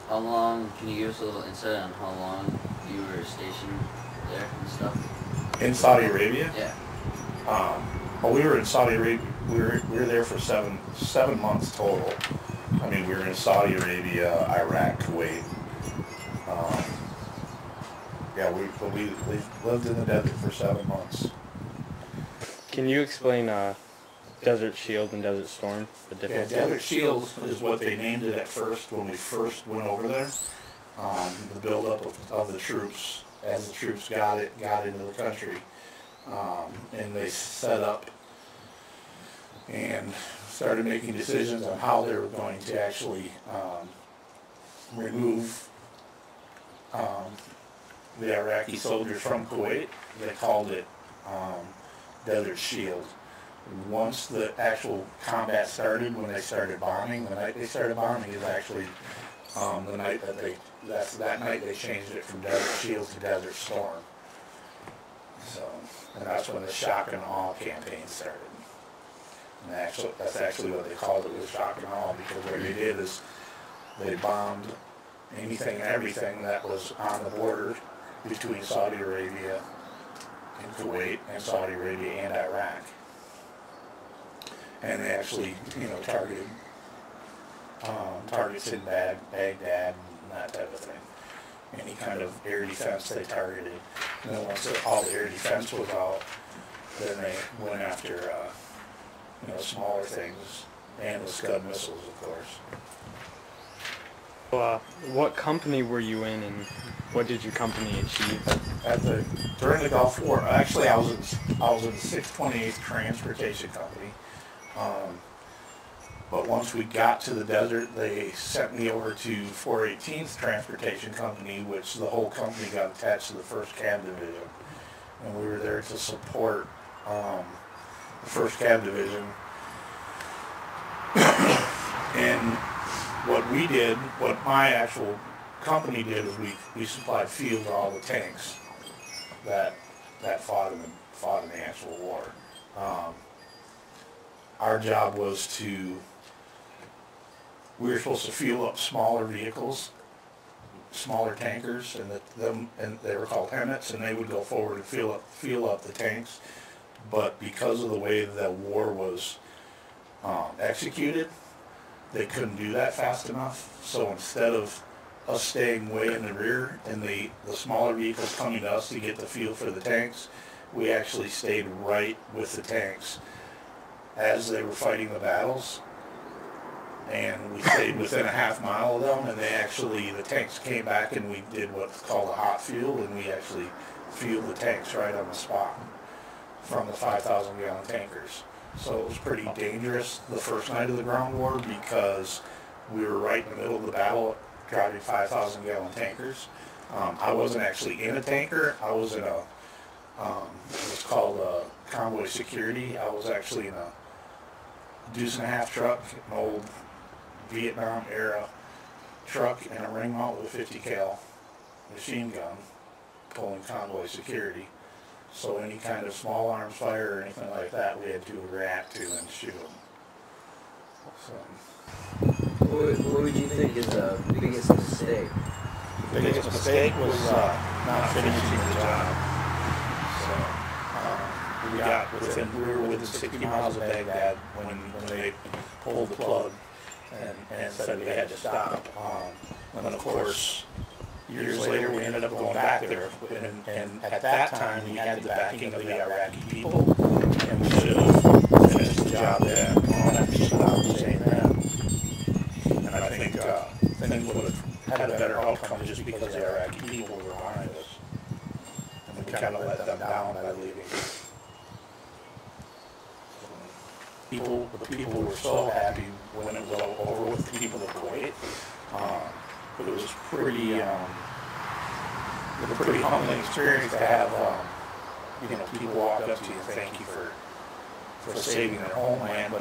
How long, can you give us a little insight on how long you were stationed there and stuff? In Saudi Arabia. Yeah. Well, we were in Saudi Arabia. We were there for seven months total. I mean, we were in Saudi Arabia, Iraq, Kuwait. Um, yeah, we lived in the desert for 7 months. Can you explain Desert Shield and Desert Storm, the Yeah, difference? Desert Shield is what they named it at first when we first went over there. The buildup of the troops as the troops got into the country, and they set up and started making decisions on how they were going to actually remove the Iraqi soldiers from Kuwait. They called it Desert Shield. Once the actual combat started, when they started bombing, the night they started bombing is actually the night that night they changed it from Desert Shield to Desert Storm. So, and that's when the shock and awe campaign started. And that's actually what they called it, was shock and awe, because what they did is they bombed anything and everything that was on the border between Saudi Arabia and Kuwait, and Saudi Arabia and Iraq. And they actually, targeted targets in Baghdad, and that type of thing. Any kind of air defense they targeted. And then once all the air defense was out, then they went after, smaller things, and the Scud missiles, of course. What company were you in, and what did your company achieve? During the Gulf War, actually, I was in the 628th Transportation Company. But once we got to the desert, they sent me over to 418th Transportation Company, which the whole company got attached to the 1st Cav Division. And we were there to support the 1st Cav Division. And what my actual company did was we supplied fuel to all the tanks that fought in the actual war. Our job was we were supposed to fuel up smaller vehicles, smaller tankers, and they were called Hemmets, and they would go forward and fuel up the tanks. But because of the way the war was executed, they couldn't do that fast enough. So instead of us staying way in the rear and the smaller vehicles coming to us to get the fuel for the tanks, we actually stayed right with the tanks as they were fighting the battles, and we stayed within a half mile of them, and the tanks came back, and we did what's called a hot fuel, and we actually fueled the tanks right on the spot from the 5,000-gallon tankers. So it was pretty dangerous the first night of the ground war, because we were right in the middle of the battle driving 5,000-gallon tankers. I wasn't actually in a tanker. I was in it's called convoy security. I was actually in a deuce-and-a-half truck, an old Vietnam-era truck, and a ring mount with a 50 cal machine gun, pulling convoy security. So any kind of small arms fire or anything like that, we had to react to and shoot them. So, What would you think is the biggest mistake? the biggest mistake was not finishing the job. So we were within 60 miles of Baghdad when they pulled the plug and said we had to stop. And of course, years later, we ended up going back there, and at that time, we had the backing of the Iraqi people, and we should have finished the job then. I'll have to stop saying that. And I think things would have had a better outcome just because the Iraqi people were behind us, and we kind of let them down by leaving. The people were so happy when it was over with, the people of Kuwait. But it was pretty humbling experience to have, people walk up to you and thank you for saving their homeland.